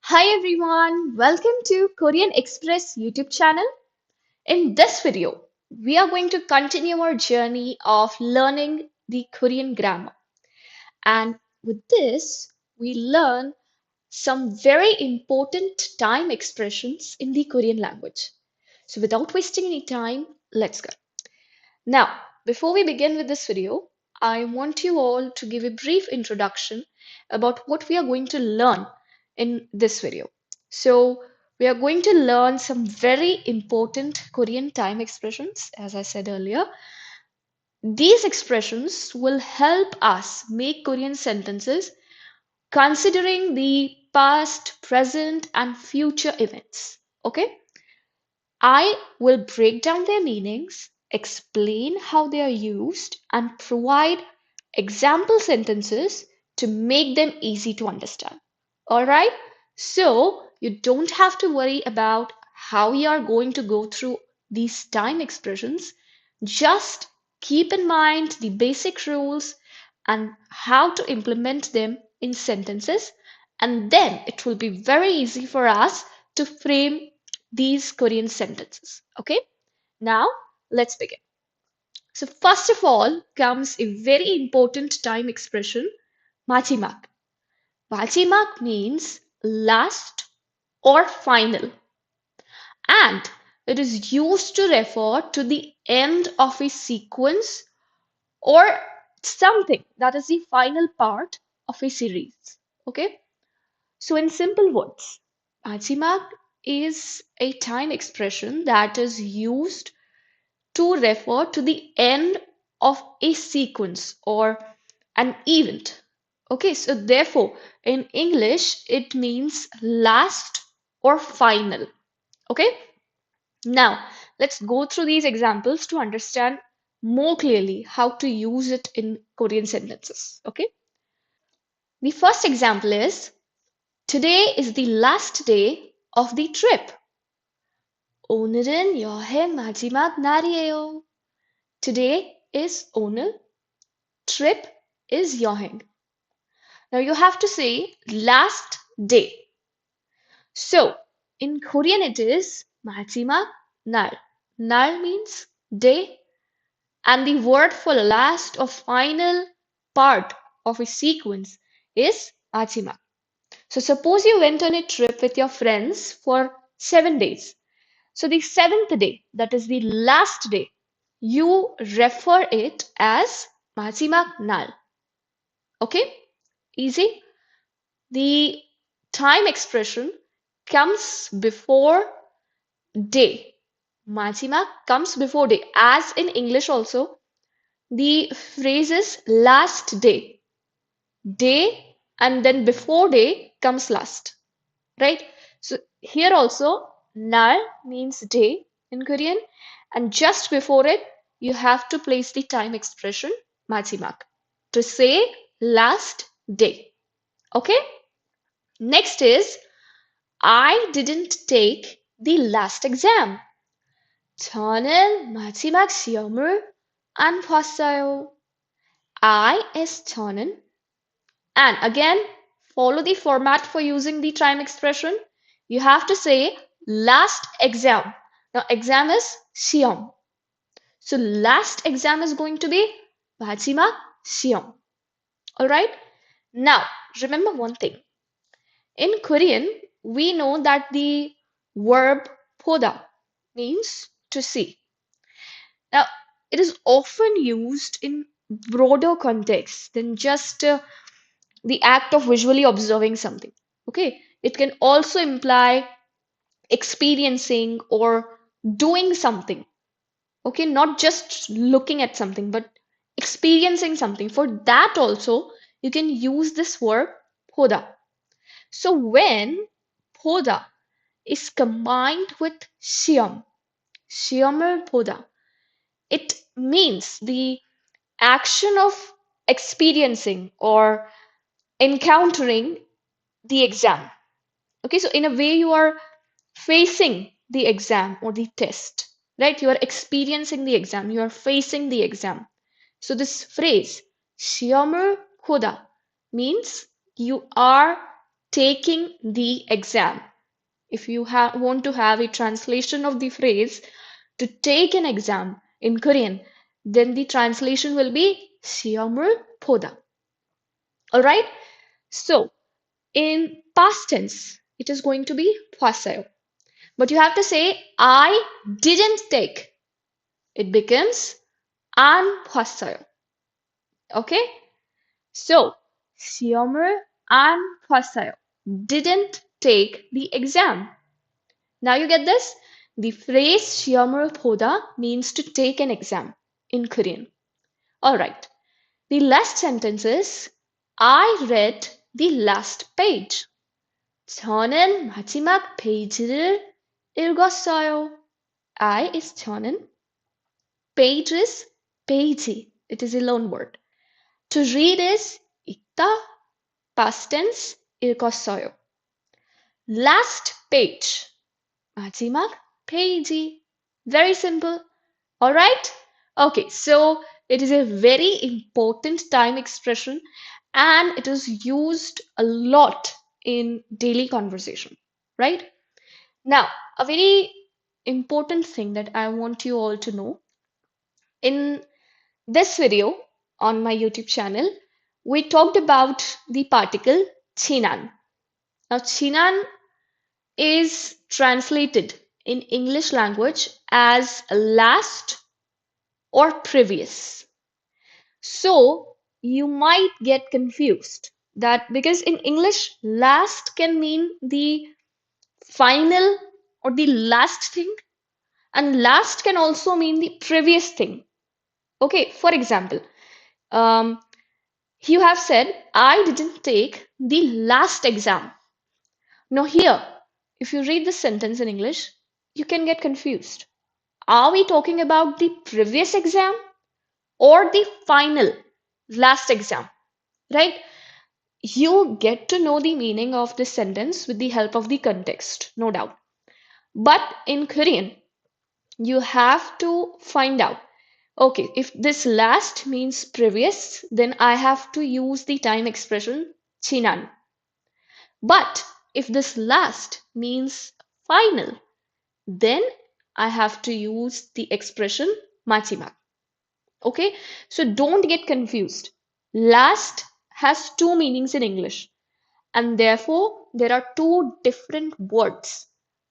Hi everyone, welcome to Korean Express YouTube channel. In this video, we are going to continue our journey of learning the Korean grammar. And with this, we learn some very important time expressions in the Korean language. So without wasting any time, let's go. Now, before we begin with this video, I want you all to give a brief introduction about what we are going to learn in this video. So, we are going to learn some very important Korean time expressions, as I said earlier. These expressions will help us make Korean sentences considering the past, present, and future events. Okay? I will break down their meanings, explain how they are used, and provide example sentences to make them easy to understand. Alright? So you don't have to worry about how you are going to go through these time expressions. Just keep in mind the basic rules and how to implement them in sentences, and then it will be very easy for us to frame these Korean sentences. Okay, now let's begin. So, first of all, comes a very important time expression, 마지막. 마지막 means last or final, and it is used to refer to the end of a sequence or something that is the final part of a series. Okay, so in simple words, 마지막 is a time expression that is used to refer to the end of a sequence or an event. Okay, so therefore, in English, it means last or final. Okay, now let's go through these examples to understand more clearly how to use it in Korean sentences. Okay, the first example is today is the last day of the trip. 오늘은 여행 마지막 날이에요. Today is 오늘. Trip is 여행. Now you have to say last day. So in Korean it is 마지막 날. 날 means day, and the word for last or final part of a sequence is 마지막. So suppose you went on a trip with your friends for 7 days. So the seventh day, that is the last day, you refer it as 마지막 날. Okay? Easy? The time expression comes before day. 마지막 comes before day. As in English also, the phrase is last day. Day and then before day comes last. Right? So here also, 날 means day in Korean, and just before it, you have to place the time expression 마지막 to say last day. Okay? Next is I didn't take the last exam. 저는 마지막 시험을 안 봤어요. I is 저는. And again, follow the format for using the time expression. You have to say last exam. Now, exam is 시험. So, last exam is going to be 마지막 시험. Alright? Now, remember one thing. In Korean, we know that the verb 보다 means to see. Now, it is often used in broader context than just the act of visually observing something. Okay, it can also imply experiencing or doing something. Okay, not just looking at something, but experiencing something. For that also, you can use this verb 보다. So when 보다 is combined with 시험, 시험을 보다, it means the action of experiencing or encountering the exam. Okay, so in a way, you are facing the exam or the test, right? You are experiencing the exam, you are facing the exam. So this phrase, 시험을 보다, means you are taking the exam. If you want to have a translation of the phrase to take an exam in Korean, then the translation will be 시험을 보다. All right? So, in past tense, it is going to be 봤어요. But you have to say I didn't take. It becomes 안 봤어요. Okay? So, 시험을 안 봤어요. Didn't take the exam. Now you get this? The phrase 시험을 보다 means to take an exam in Korean. Alright. The last sentence is I read the last page. 저는 마지막 페이지를 읽었어요. I is 저는. Page is 페이지. It is a loan word. To read is 읽다. Past tense 읽었어요. Last page. 마지막 페이지. Very simple. All right? Okay, so it is a very important time expression and it is used a lot in daily conversation, right? Now, a very important thing that I want you all to know in this video on my YouTube channel, we talked about the particle 지난. Now, 지난 is translated in English language as last or previous. So you might get confused that because in English, last can mean the final or the last thing, and last can also mean the previous thing. Okay, for example, um, you have said, I didn't take the last exam. Now, here, if you read the sentence in English, you can get confused. Are we talking about the previous exam or the final last exam? Right? You get to know the meaning of this sentence with the help of the context, no doubt. But in Korean, you have to find out. Okay, if this last means previous, then I have to use the time expression 지난. But if this last means final, then I have to use the expression 마지막. Okay, so don't get confused. Last has two meanings in English, and therefore there are two different words.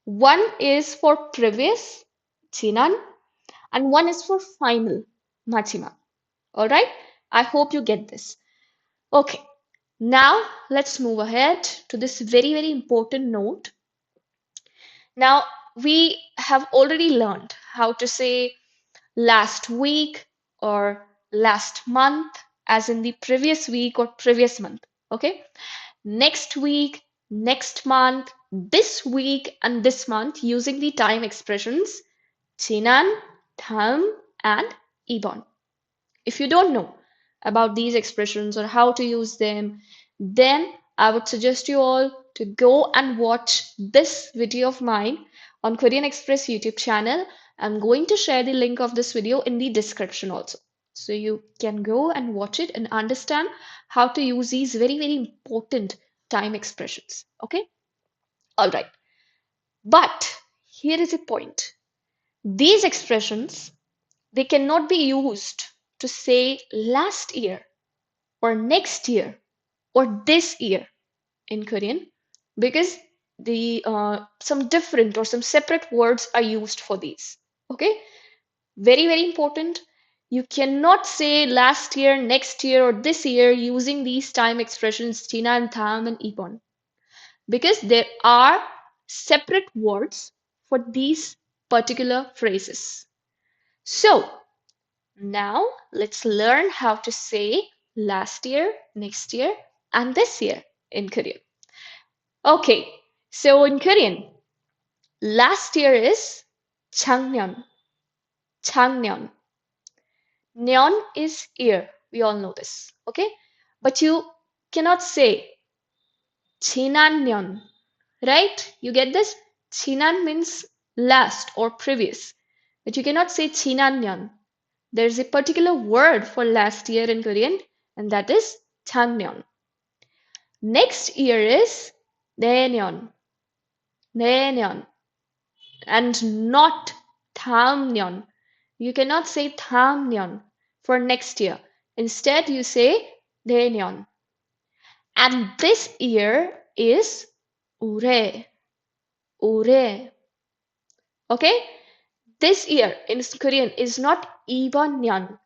One is for previous, 지난, and one is for final, 마지막. All right, I hope you get this. Okay, now let's move ahead to this very, very important note. Now, we have already learned how to say last week or last month, as in the previous week or previous month. Okay, next week, next month, this week, and this month using the time expressions 지난, 다음, and 이번. If you don't know about these expressions or how to use them, then I would suggest you all to go and watch this video of mine on Korean Express YouTube channel. I'm going to share the link of this video in the description also. So you can go and watch it and understand how to use these very, very important time expressions. Okay? All right. But here is a point. These expressions, they cannot be used to say last year or next year or this year in Korean because the some different or some separate words are used for these. Okay, very, very important. You cannot say last year, next year, or this year using these time expressions 지난, 다음, and 이번 because there are separate words for these particular phrases. So now let's learn how to say last year, next year, and this year in Korean. Okay, so in Korean, last year is 작년. 작년. 년 is year. We all know this. Okay? But you cannot say 지난년. Right? You get this? 지난 means last or previous. But you cannot say 지난년. There's a particular word for last year in Korean, and that is 작년. Next year is 년. Next year is 내년, 내년, and not 다음년. You cannot say 다음년 for next year. Instead, you say 내년. And this year is 올해, 올해. Okay? This year in Korean is not 이번 년,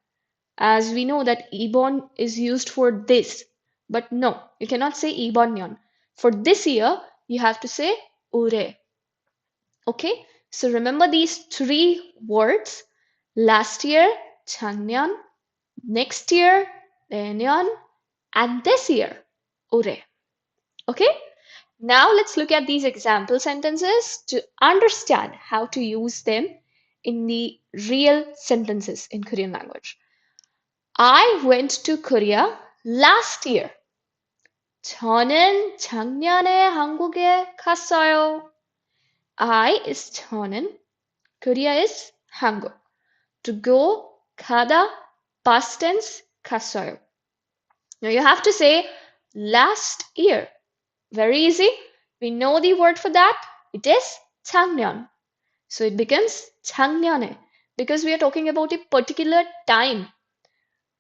as we know that 이번 is used for this. But no, you cannot say 이번 년. For this year, you have to say 올해. Okay? So remember these three words. Last year, 작년, next year, 내년, and this year, 올해. Okay? Now let's look at these example sentences to understand how to use them in the real sentences in Korean language. I went to Korea last year. 저는 작년에 한국에 갔어요. I is 저는, Korea is 한국. To go, 가다, past tense, 갔어요. Now you have to say last year. Very easy. We know the word for that. It is 작년. So it becomes 작년에 because we are talking about a particular time.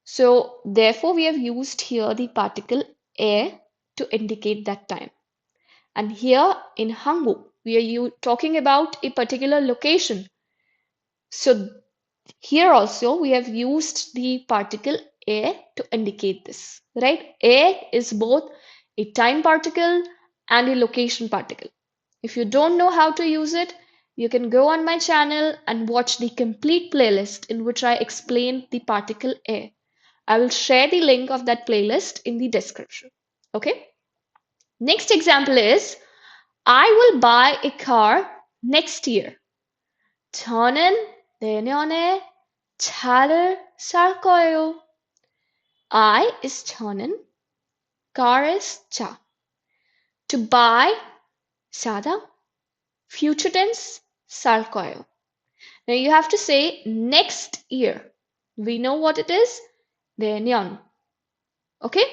So therefore we have used here the particle 에 to indicate that time. And here in 한국, we are talking about a particular location. So here also we have used the particle 에 to indicate this, right? 에 is both a time particle and a location particle. If you don't know how to use it, you can go on my channel and watch the complete playlist in which I explain the particle 에. I will share the link of that playlist in the description. Okay? Next example is I will buy a car next year. 저는 내년에 차를 살 거예요. I is 저는, car is 차. To buy, 사다, future tense, 살 거예요. Now you have to say next year. We know what it is, 내년. Okay?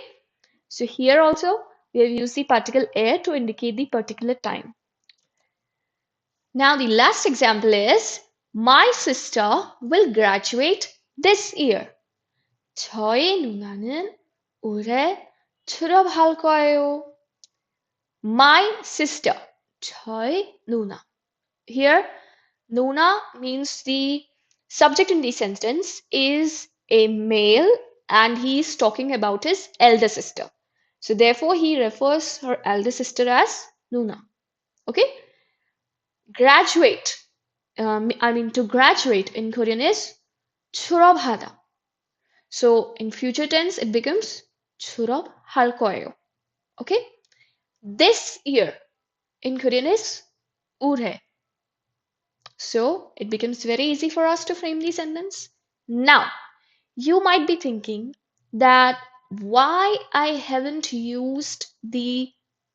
So here also we have used the particle 에 to indicate the particular time. Now the last example is my sister will graduate this year. 저희 누나는 올해 졸업할 거예요. My sister, 저희 누나. Here, 누나 means the subject in the sentence is a male and he is talking about his elder sister. So therefore, he refers her elder sister as 누나. Okay? Graduate. To graduate in Korean is 졸업하다. So in future tense, it becomes 졸업할 거예요. Okay? This year in Korean is 올해. So it becomes very easy for us to frame the sentence. Now, you might be thinking that why I haven't used the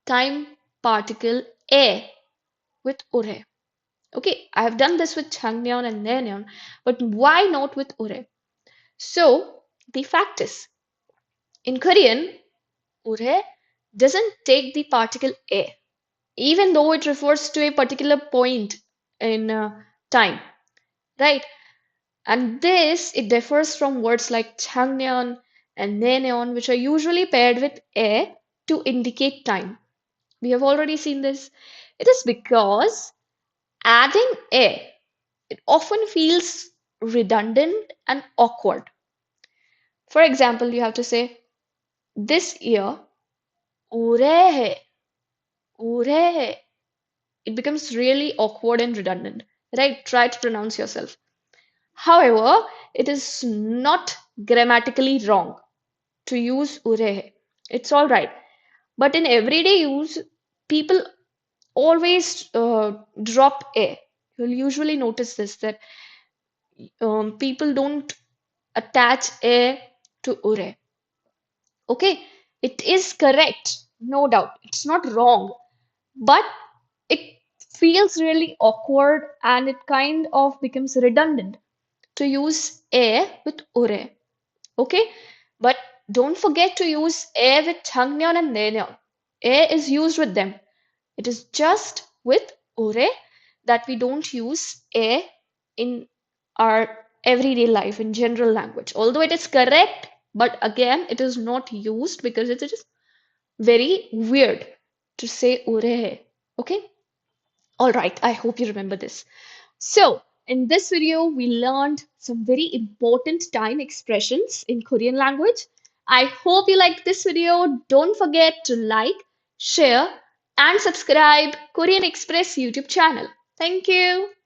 time particle 에 with 올해. Okay, I have done this with 작년 and 내년, but why not with 올해? So the fact is, in Korean, 올해 doesn't take the particle 에, even though it refers to a particular point in time, right? And this, it differs from words like 작년 and 내년, which are usually paired with 에 to indicate time. We have already seen this. It is because adding 에, it often feels redundant and awkward. For example, you have to say, this year, 올해, 올해. It becomes really awkward and redundant, right? Try to pronounce yourself. However, it is not grammatically wrong to use 올해. It's all right. But in everyday use, people always drop 에. You'll usually notice this that people don't attach 에 to 올해. Okay, it is correct, no doubt. It's not wrong, but it feels really awkward and it kind of becomes redundant to use 에 with 올해. Okay, but don't forget to use 에 with 작년 and 내년. 에 is used with them. It is just with ore that we don't use e in our everyday life in general language. Although it is correct, but again, it is not used because it is very weird to say ure hai. Okay? All right, I hope you remember this. So, in this video, we learned some very important time expressions in Korean language. I hope you liked this video. Don't forget to like, share, and subscribe Korean Express YouTube channel. Thank you.